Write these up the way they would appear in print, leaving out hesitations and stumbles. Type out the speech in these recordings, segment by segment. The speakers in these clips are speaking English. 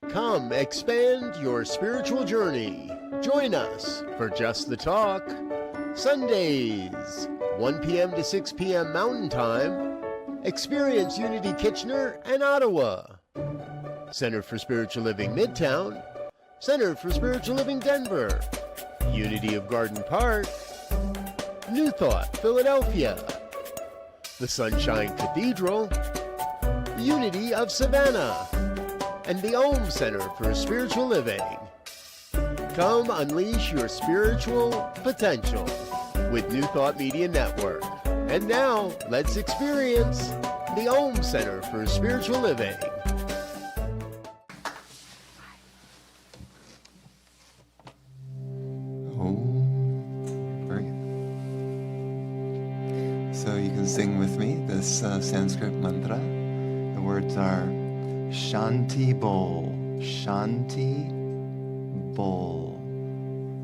Come expand your spiritual journey. Join us for Just the Talk. Sundays, 1 p.m. to 6 p.m. Mountain Time. Experience Unity Kitchener and Ottawa. Center for Spiritual Living Midtown. Center for Spiritual Living Denver. Unity of Garden Park. New Thought Philadelphia. The Sunshine Cathedral. Unity of Savannah. And the Om Center for Spiritual Living. Come unleash your spiritual potential with New Thought Media Network. And now, let's experience the Om Center for Spiritual Living. So you can sing with me this Sanskrit mantra. The words are Shanti Bol. Shanti Bol.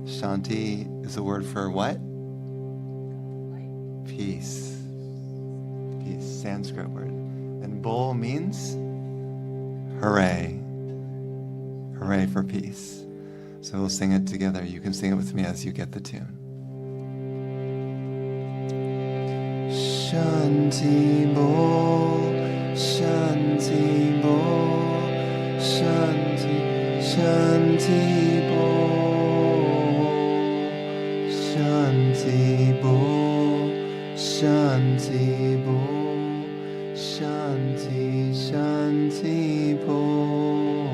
Shanti is a word for what? Peace. Peace, Sanskrit word. And Bol means hooray. Hooray for peace. So we'll sing it together. You can sing it with me as you get the tune. Shanti Bol, Shanti Bol, Shanti, Shanti Bol, Shanti Bol, Shanti Bol, Shanti, Shanti Bol,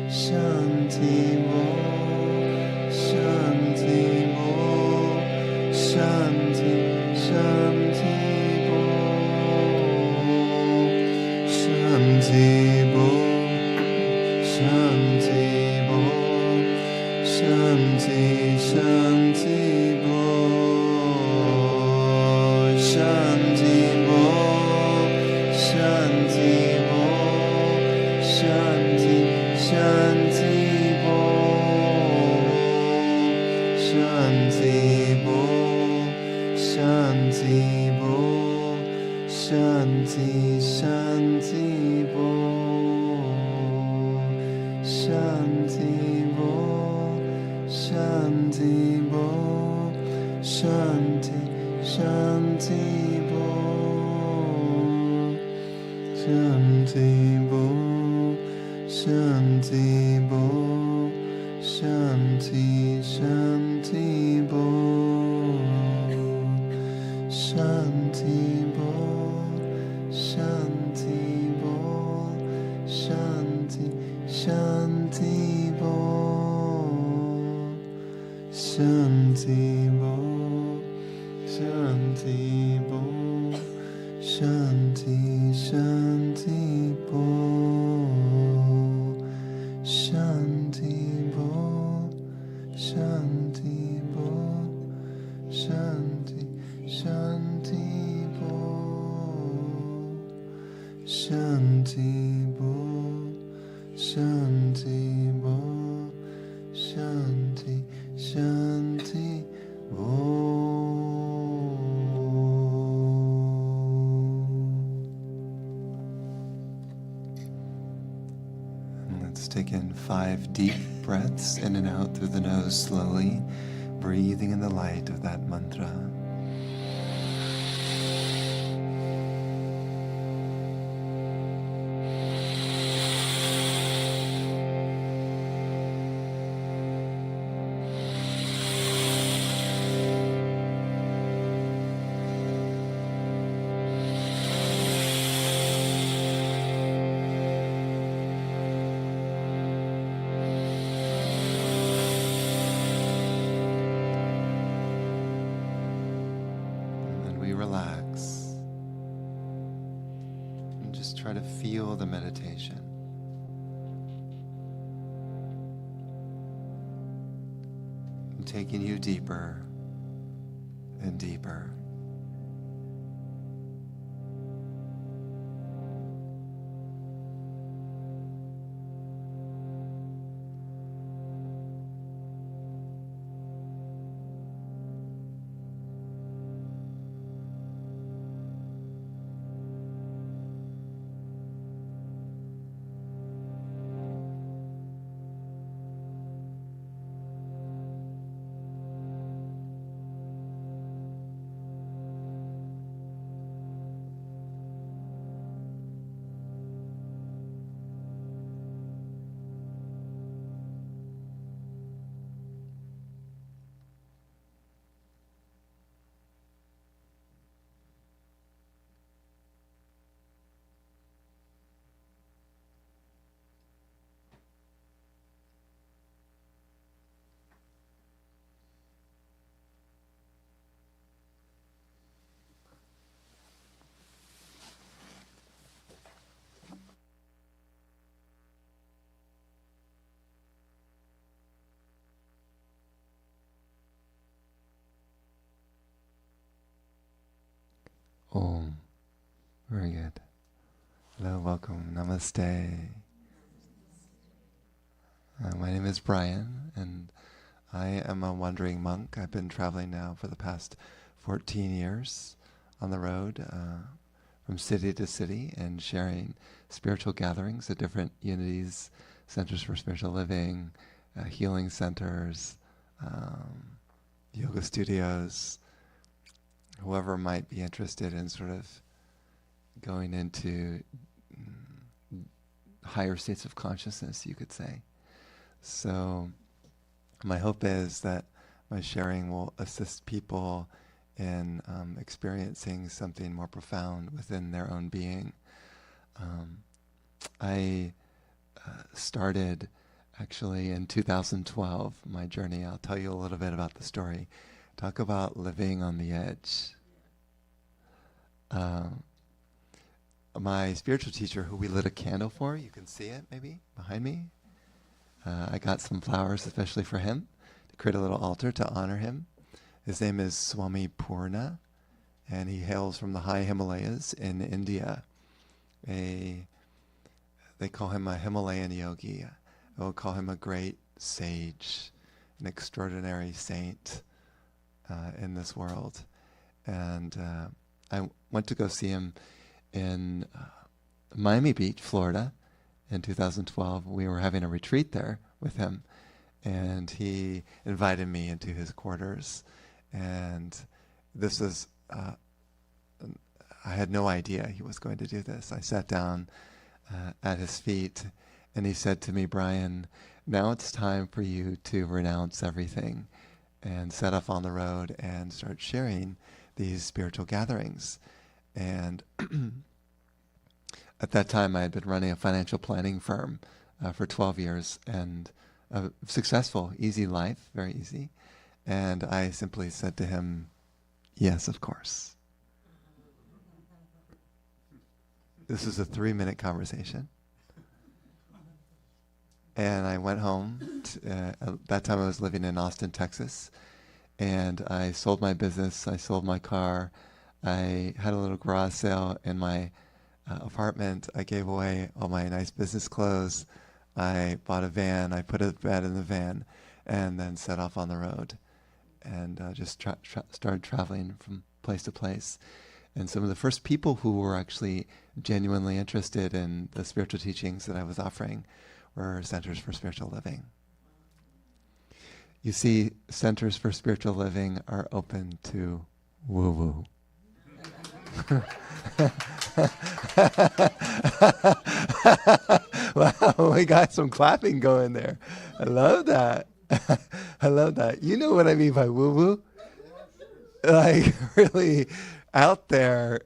Shanti Bol, Shanti Bol, Shanti. Shanti Bol, Shanti Bol, Shanti, Shanti Bol, Shanti Bol, Shanti Bol, Shanti, Shanti Bol, Shanti Bol. Shanti Bol, Shanti, Shanti Bol, Shanti Bol, Shanti Bol, Shanti, Shanti Bol, Shanti Bol, Shanti Bol, Shanti, Shanti Bol. Shanti Bol, Shanti Bol, Shanti, Shanti Bol, Shanti Bol, Shanti Bol, Shanti, Shanti Bol, Shanti Bol, Shanti Bol, Shanti. Shanti Bol, Shanti Bol, Shanti Bol, Shanti, Shanti Bol. And let's take in 5 deep breaths in and out through the nose slowly, breathing in the light of that mantra. Relax and just try to feel the meditation. I'm taking you deeper and deeper. Om. Very good. Hello, welcome. Namaste. My name is Brian, and I am a wandering monk. I've been traveling now for the past 14 years on the road, from city to city, and sharing spiritual gatherings at different unities, centers for spiritual living, healing centers, yoga studios, whoever might be interested in sort of going into higher states of consciousness, you could say. So my hope is that my sharing will assist people in experiencing something more profound within their own being. I started actually in 2012, my journey. I'll tell you a little bit about the story. Talk about living on the edge. My spiritual teacher, who we lit a candle for, you can see it maybe behind me. I got some flowers especially for him to create a little altar to honor him. His name is Swami Purna, and he hails from the high Himalayas in India. They call him a Himalayan yogi. I will call him a great sage, an extraordinary saint in this world. And I went to go see him in Miami Beach, Florida, in 2012. We were having a retreat there with him, and he invited me into his quarters. And this was, I had no idea he was going to do this. I sat down at his feet, and he said to me, "Brian, now it's time for you to renounce everything and set off on the road and start sharing these spiritual gatherings." And at that time, I had been running a financial planning firm for 12 years, and a successful, easy life, very easy. And I simply said to him, "Yes, of course." This was a 3-minute conversation. And I went home. At that time, I was living in Austin, Texas. And I sold my business. I sold my car. I had a little garage sale in my apartment. I gave away all my nice business clothes. I bought a van. I put a bed in the van, and then set off on the road, and just started traveling from place to place. And some of the first people who were actually genuinely interested in the spiritual teachings that I was offering were centers for spiritual living. You see, centers for spiritual living are open to woo-woo. Wow, we got some clapping going there. I love that. I love that. You know what I mean by woo-woo? Like really out there,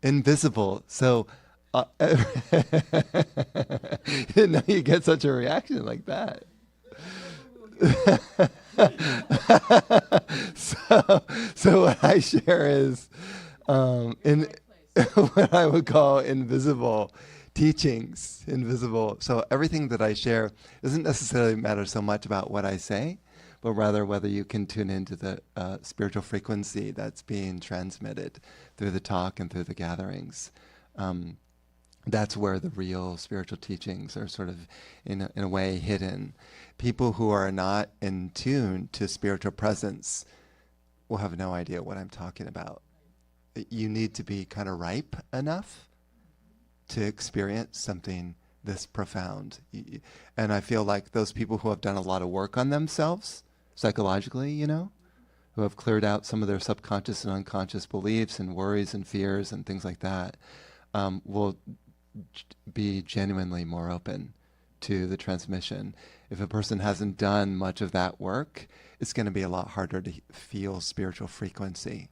invisible. So didn't know you get such a reaction like that. So what I share is in what I would call invisible teachings, invisible. So everything that I share doesn't necessarily matter so much about what I say, but rather whether you can tune into the spiritual frequency that's being transmitted through the talk and through the gatherings. That's where the real spiritual teachings are sort of, in a way, hidden. People who are not in tune to spiritual presence will have no idea what I'm talking about. You need to be kind of ripe enough to experience something this profound. And I feel like those people who have done a lot of work on themselves, psychologically, you know, who have cleared out some of their subconscious and unconscious beliefs and worries and fears and things like that, will be genuinely more open to the transmission. If a person hasn't done much of that work, it's going to be a lot harder to feel spiritual frequency.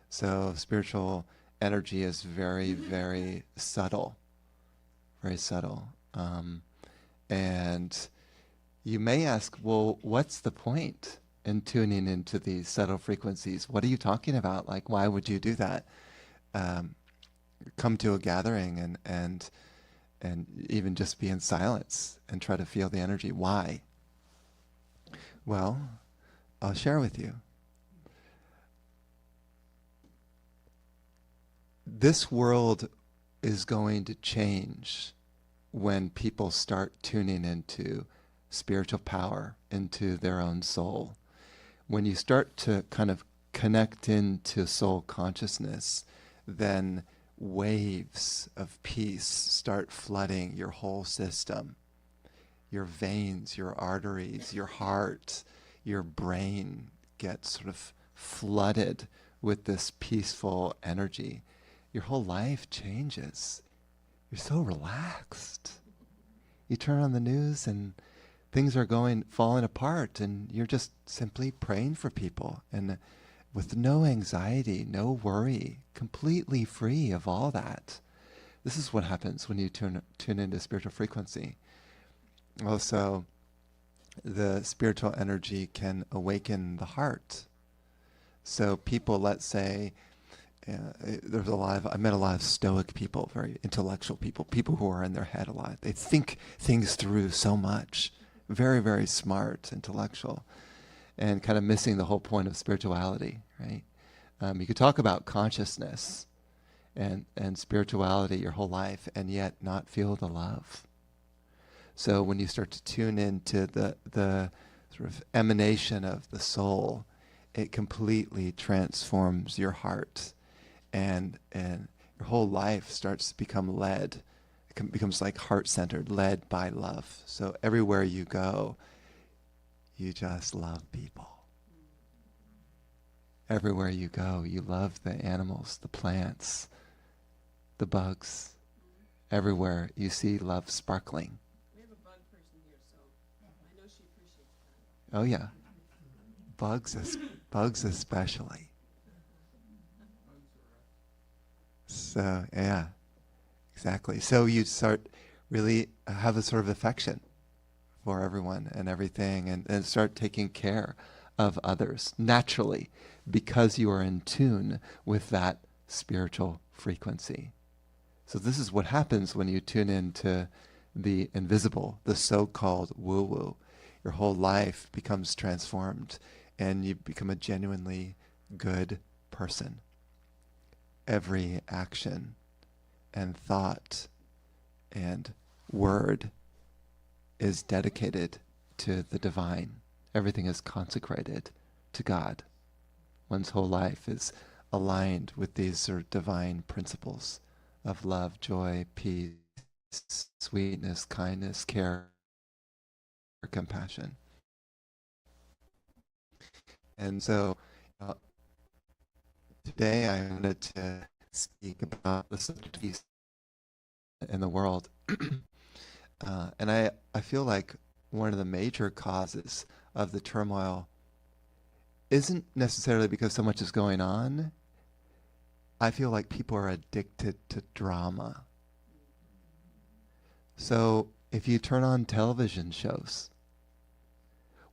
So spiritual energy is very, very subtle, very subtle. And you may ask, well, what's the point in tuning into these subtle frequencies? What are you talking about? Like, why would you do that? Come to a gathering and even just be in silence and try to feel the energy. Why? Well, I'll share with you. this world is going to change when people start tuning into spiritual power, into their own soul. When you start to kind of connect into soul consciousness, then waves of peace start flooding your whole system. Your veins, your arteries, your heart, your brain gets sort of flooded with this peaceful energy. Your whole life changes. You're so relaxed. You turn on the news and things are falling apart, and you're just simply praying for people, and with no anxiety, no worry, completely free of all that. This is what happens when you tune into spiritual frequency. Also, the spiritual energy can awaken the heart. So people, let's say, I met a lot of stoic people, very intellectual people, people who are in their head a lot. They think things through so much, very, very smart, intellectual, and kind of missing the whole point of spirituality, right? You could talk about consciousness and spirituality your whole life and yet not feel the love. So when you start to tune into the sort of emanation of the soul, it completely transforms your heart, and your whole life starts to become led. It becomes like heart-centered, led by love. So everywhere you go, you just love people. Everywhere you go, you love the animals, the plants, the bugs. Everywhere you see love sparkling. We have a bug person here, so I know she appreciates that. Oh yeah, bugs especially. So yeah, exactly. So you start really have a sort of affection for everyone and everything, and start taking care of others naturally, because you are in tune with that spiritual frequency. So this is what happens when you tune into the invisible, the so-called woo-woo. Your whole life becomes transformed, and you become a genuinely good person. Every action and thought and word is dedicated to the divine. Everything is consecrated to God. One's whole life is aligned with these sort of divine principles of love, joy, peace, sweetness, kindness, care, compassion. And so today I wanted to speak about the subject of peace in the world. And I feel like one of the major causes of the turmoil isn't necessarily because so much is going on. I feel like people are addicted to drama. So if you turn on television shows,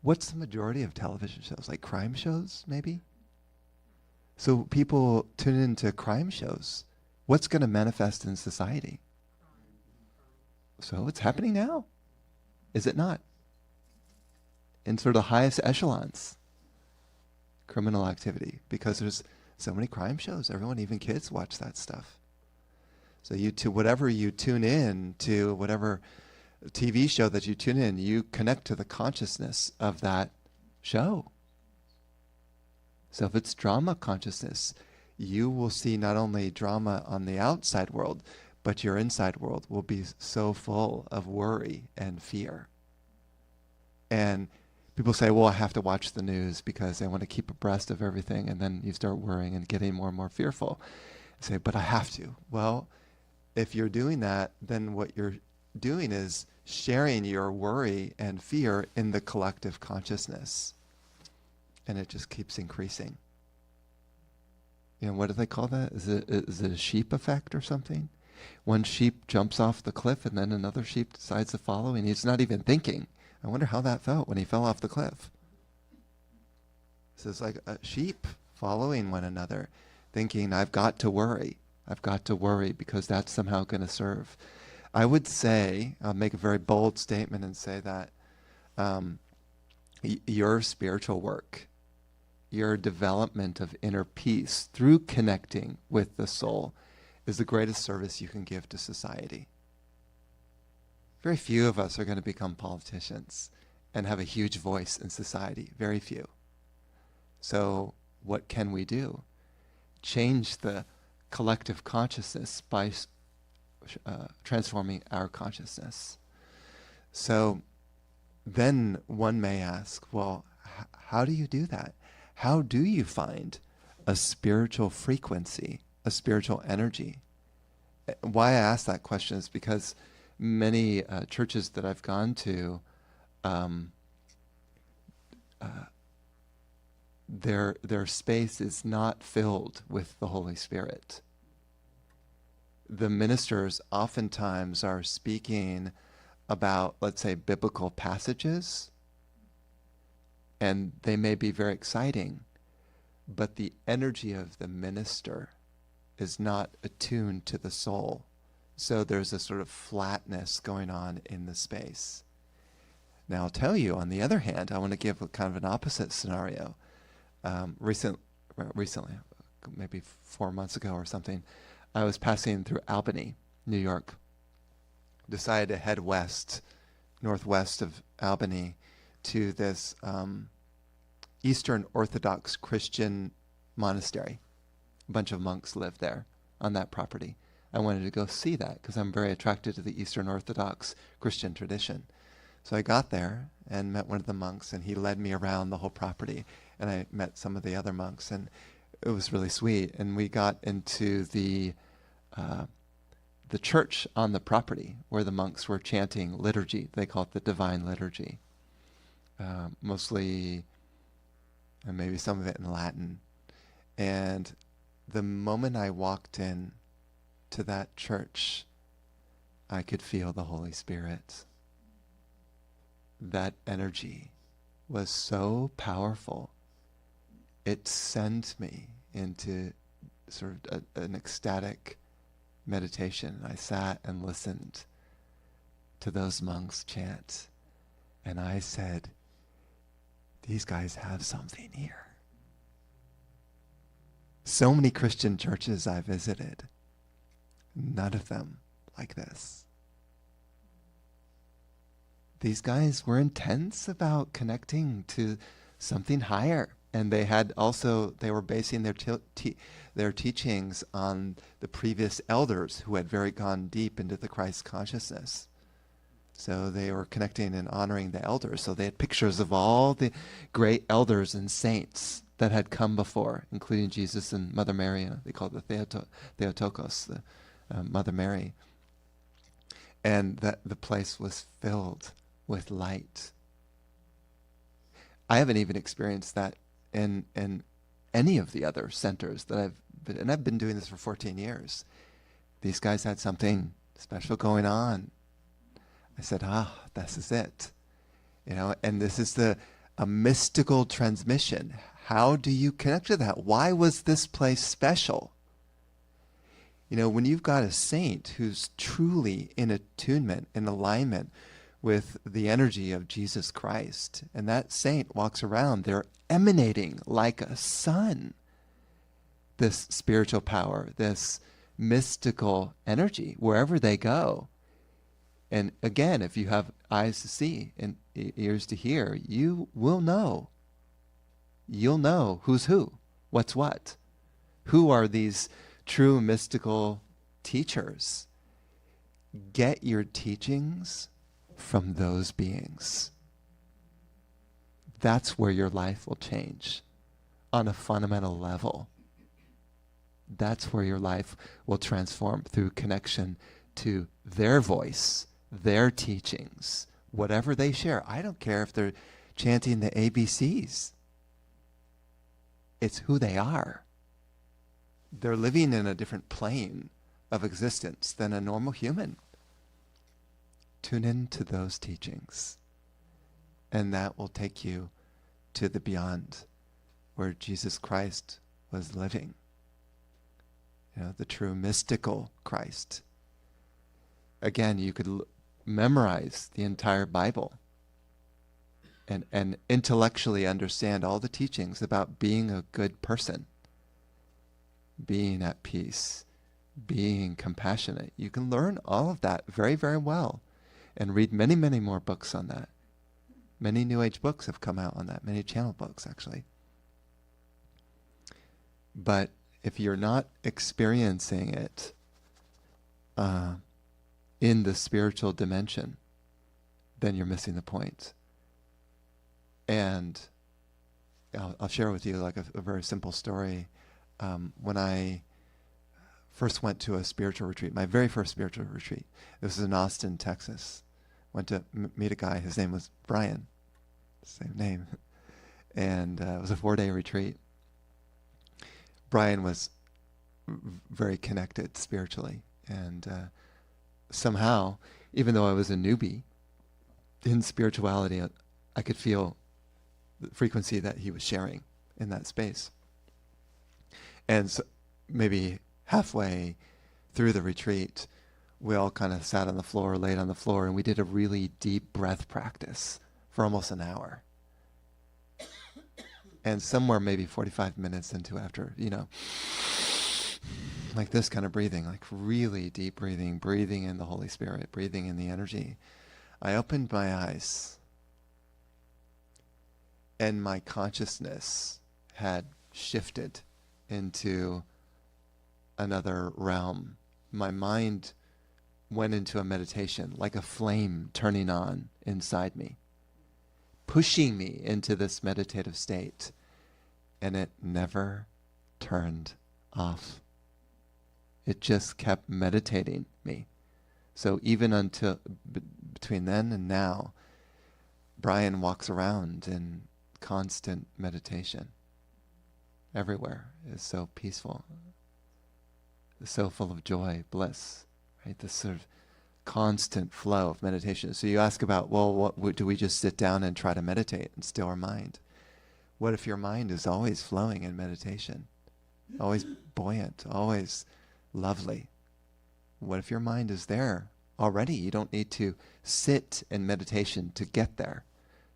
what's the majority of television shows? Like crime shows, maybe? So people tune into crime shows. What's going to manifest in society? So it's happening now. Is it not? In sort of the highest echelons, criminal activity, because there's so many crime shows. Everyone, even kids, watch that stuff. So whatever you tune in to, whatever TV show that you tune in, you connect to the consciousness of that show. So if it's drama consciousness, you will see not only drama on the outside world, but your inside world will be so full of worry and fear. And people say, well, I have to watch the news because I want to keep abreast of everything. And then you start worrying and getting more and more fearful. I say, but I have to. Well, if you're doing that, then what you're doing is sharing your worry and fear in the collective consciousness. And it just keeps increasing. You know, what do they call that? Is it a sheep effect or something? One sheep jumps off the cliff and then another sheep decides to follow, and he's not even thinking. I wonder how that felt when he fell off the cliff. So it's like a sheep following one another, thinking, I've got to worry. I've got to worry because that's somehow going to serve. I would say, I'll make a very bold statement and say that your spiritual work, your development of inner peace through connecting with the soul, is the greatest service you can give to society. Very few of us are going to become politicians and have a huge voice in society. Very few. So what can we do? Change the collective consciousness by transforming our consciousness. So then one may ask, well, how do you do that? How do you find a spiritual frequency, a spiritual energy? Why I ask that question is because many churches that I've gone to, their space is not filled with the Holy Spirit. The ministers oftentimes are speaking about, let's say, biblical passages, and they may be very exciting, but the energy of the minister is not attuned to the soul. So there's a sort of flatness going on in the space. Now I'll tell you, on the other hand, I want to give a kind of an opposite scenario. Recently, maybe 4 months ago or something, I was passing through Albany, New York. Decided to head west, northwest of Albany, to this Eastern Orthodox Christian monastery. A bunch of monks lived there on that property. I wanted to go see that because I'm very attracted to the Eastern Orthodox Christian tradition. So I got there and met one of the monks, and he led me around the whole property, and I met some of the other monks, and it was really sweet. And we got into the church on the property where the monks were chanting liturgy. They call it the Divine Liturgy. Mostly, and maybe some of it in Latin. And the moment I walked in to that church, I could feel the Holy Spirit. That energy was so powerful. It sent me into sort of an ecstatic meditation. I sat and listened to those monks chant, and I said, these guys have something here. So many Christian churches I visited, none of them like this. These guys were intense about connecting to something higher. And they were basing their teachings on the previous elders who had gone deep into the Christ consciousness. So they were connecting and honoring the elders. So they had pictures of all the great elders and saints that had come before, including Jesus and Mother Mary. They called it the Theotokos, the Mother Mary. And that the place was filled with light. I haven't even experienced that in any of the other centers that I've been, and I've been doing this for 14 years. These guys had something special going on. I said, this is it. And this is a mystical transmission. How do you connect to that? Why was this place special? When you've got a saint who's truly in attunement, in alignment with the energy of Jesus Christ, and that saint walks around, they're emanating like a sun, this spiritual power, this mystical energy, wherever they go. And again, if you have eyes to see and ears to hear, you will know. You'll know who's who, what's what. Who are these true mystical teachers? Get your teachings from those beings. That's where your life will change on a fundamental level. That's where your life will transform through connection to their voice, their teachings, whatever they share. I don't care if they're chanting the ABCs. It's who they are. They're living in a different plane of existence than a normal human. Tune in to those teachings, and that will take you to the beyond, where Jesus Christ was living. The true mystical Christ. Again, you could memorize the entire Bible and intellectually understand all the teachings about being a good person, being at peace, being compassionate. You can learn all of that very, very well and read many, many more books on that. Many New Age books have come out on that, many channel books actually. But if you're not experiencing it in the spiritual dimension, then you're missing the point. And I'll share with you like a very simple story. When I first went to a spiritual retreat, my very first spiritual retreat, it was in Austin, Texas. Went to meet a guy, his name was Brian, same name. And it was a 4-day retreat. Brian was very connected spiritually. And somehow, even though I was a newbie in spirituality, I could feel the frequency that he was sharing in that space. And so maybe halfway through the retreat, we all kind of sat on the floor, laid on the floor, and we did a really deep breath practice for almost an hour. And somewhere maybe 45 minutes into after, like this kind of breathing, like really deep breathing, breathing in the Holy Spirit, breathing in the energy, I opened my eyes and my consciousness had shifted into another realm. My mind went into a meditation, like a flame turning on inside me, pushing me into this meditative state, and it never turned off. It just kept meditating me. So even until between then and now, Brian walks around in constant meditation. Everywhere is so peaceful, so full of joy, bliss, right? This sort of constant flow of meditation. So you ask about, well, do we just sit down and try to meditate and still our mind? What if your mind is always flowing in meditation, always buoyant, always lovely? What if your mind is there already? You don't need to sit in meditation to get there,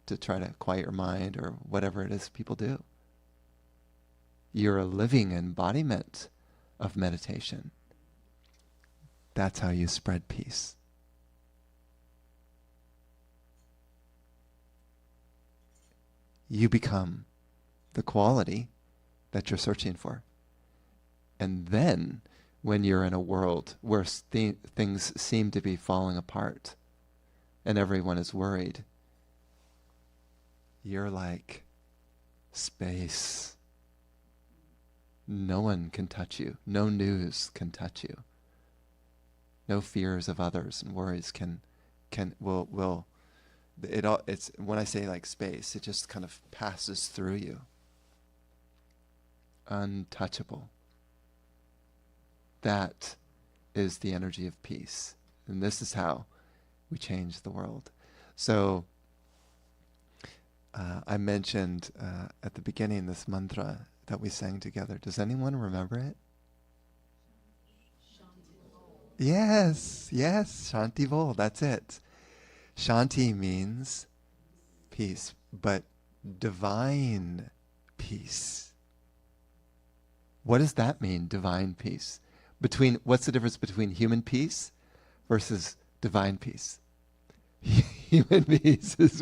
to try to quiet your mind or whatever it is people do. You're a living embodiment of meditation. That's how you spread peace. You become the quality that you're searching for. And then, when you're in a world where things seem to be falling apart and everyone is worried, you're like space. No one can touch you. No news can touch you. No fears of others and worries will it's when I say like space, it just kind of passes through you. Untouchable. That is the energy of peace. And this is how we change the world. So I mentioned at the beginning this mantra that we sang together. Does anyone remember it? Yes, Shanti Vol, that's it. Shanti means peace, but divine peace. What does that mean, divine peace? What's the difference between human peace versus divine peace? Human peace is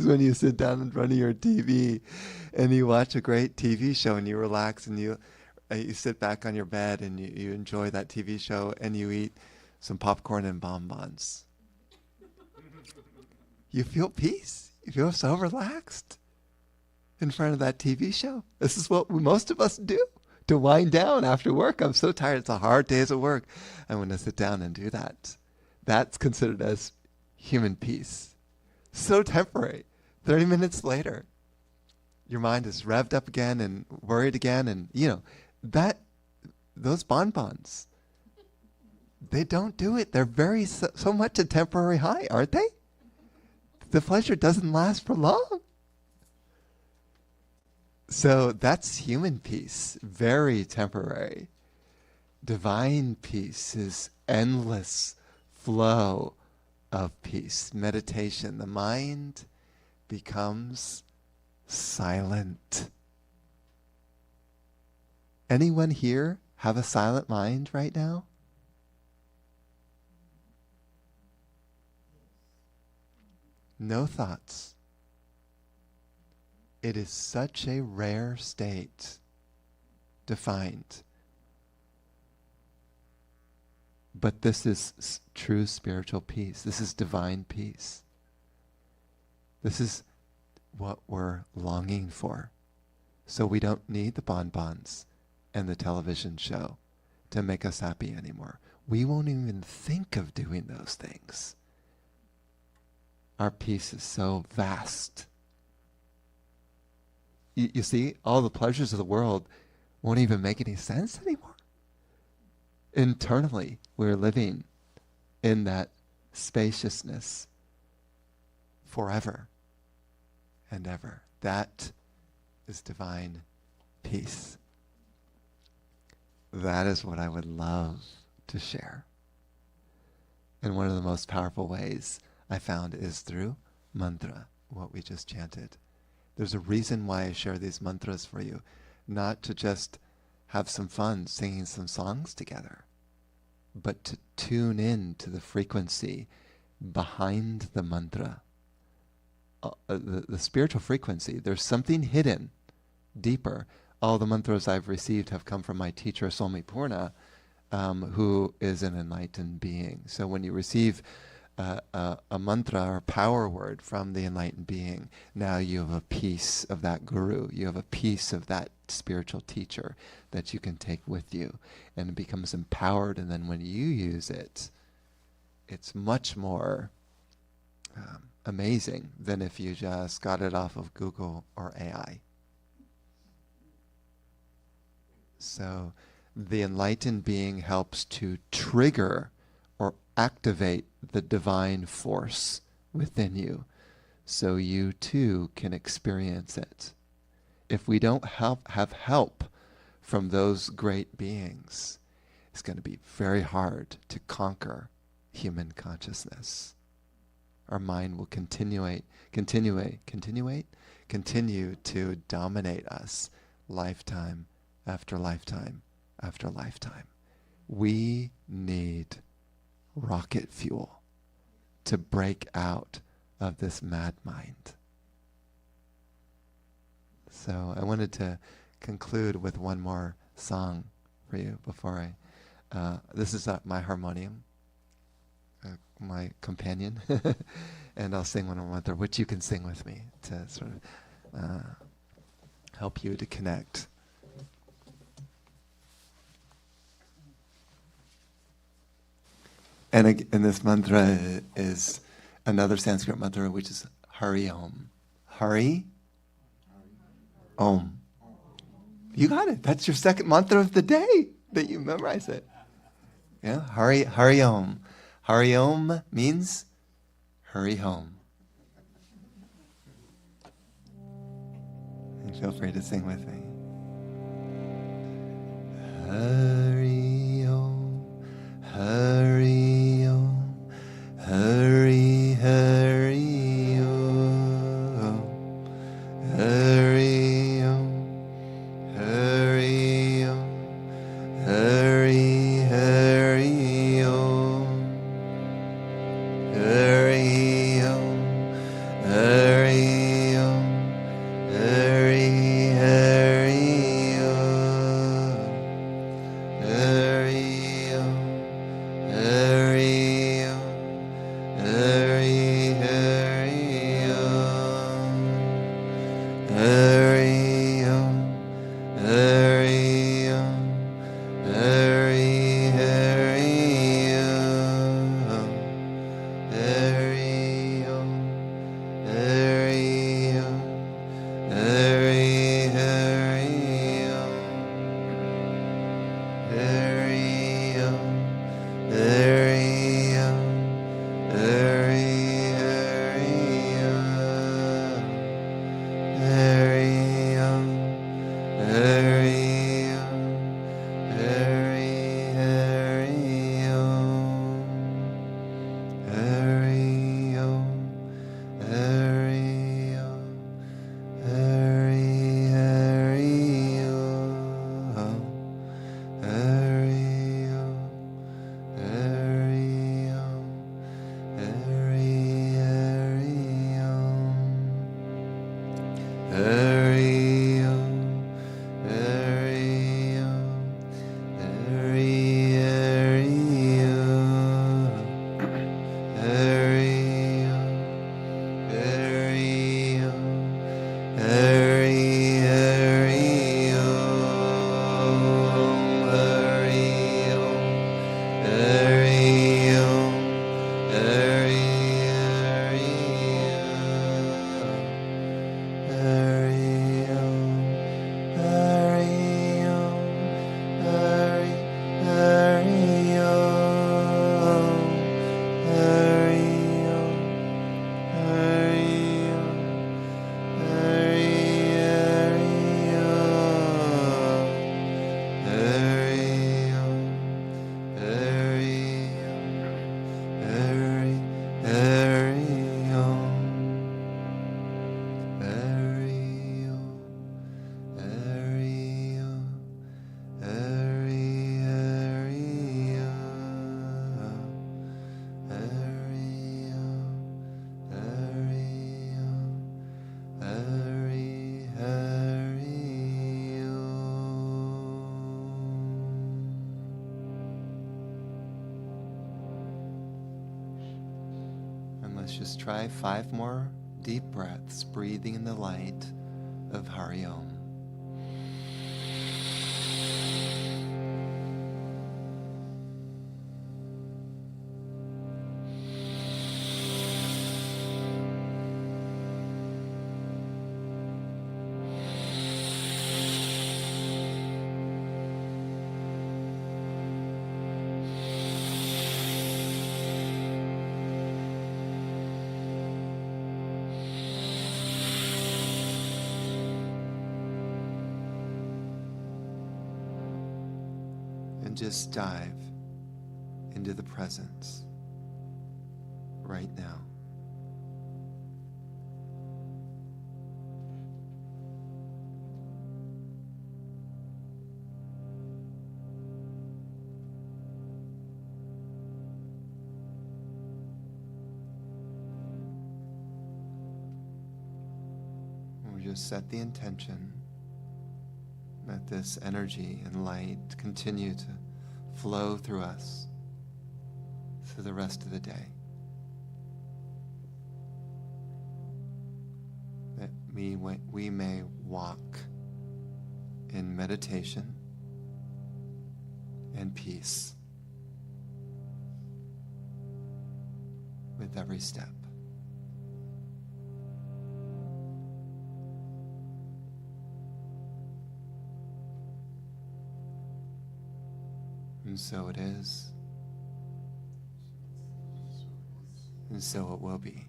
when you sit down in front of your TV and you watch a great TV show and you relax and you sit back on your bed and you enjoy that TV show and you eat some popcorn and bonbons. You feel peace. You feel so relaxed in front of that TV show. This is what most of us do to wind down after work. I'm so tired. It's a hard day at work. I'm going to sit down and do that. That's considered as human peace. So temporary. 30 minutes later, your mind is revved up again and worried again. And, those bonbons, they don't do it. They're so much a temporary high, aren't they? The pleasure doesn't last for long. So that's human peace, very temporary. Divine peace is endless flow of peace. Meditation, the mind becomes silent. Anyone here have a silent mind right now? No thoughts. It is such a rare state to find. But this is true spiritual peace. This is divine peace. This is what we're longing for. So we don't need the bonbons and the television show to make us happy anymore. We won't even think of doing those things. Our peace is so vast. You see, all the pleasures of the world won't even make any sense anymore. Internally, we're living in that spaciousness forever and ever. That is divine peace. That is what I would love to share. And one of the most powerful ways I found is through mantra, what we just chanted. There's a reason why I share these mantras for you, not to just have some fun singing some songs together, but to tune in to the frequency behind the mantra. The spiritual frequency, there's something hidden, deeper. All the mantras I've received have come from my teacher, Swami Purna, who is an enlightened being. So when you receive a mantra or power word from the enlightened being, now you have a piece of that guru, you have a piece of that spiritual teacher that you can take with you, and it becomes empowered, and then when you use it, it's much more amazing than if you just got it off of Google or AI. So the enlightened being helps to trigger or activate the divine force within you, so you too can experience it. If we don't have help from those great beings, it's going to be very hard to conquer human consciousness. Our mind will continue to dominate us lifetime after lifetime after lifetime. We need rocket fuel to break out of this mad mind. So I wanted to conclude with one more song for you before this is my harmonium, my companion, and I'll sing one more, which you can sing with me to sort of help you to connect. And this mantra is another Sanskrit mantra, which is Hari Om. Hari Om. You got it. That's your second mantra of the day that you memorize it. Yeah, Hari Om. Hari Om means hurry home. And feel free to sing with me. Hari Om, Hari Om, Hari Hari Om, Hari Om, Hari Om, Hari Hari Om, Hari Om, Hari Om, Hari Hari Om, Hari Om, Hari Om, Let's just try 5 more deep breaths, breathing in the light of Hari Om. And just dive into the presence right now. And we just set the intention that this energy and light continue to flow through us through the rest of the day. That we may walk in meditation and peace with every step. And so it is, and so it will be.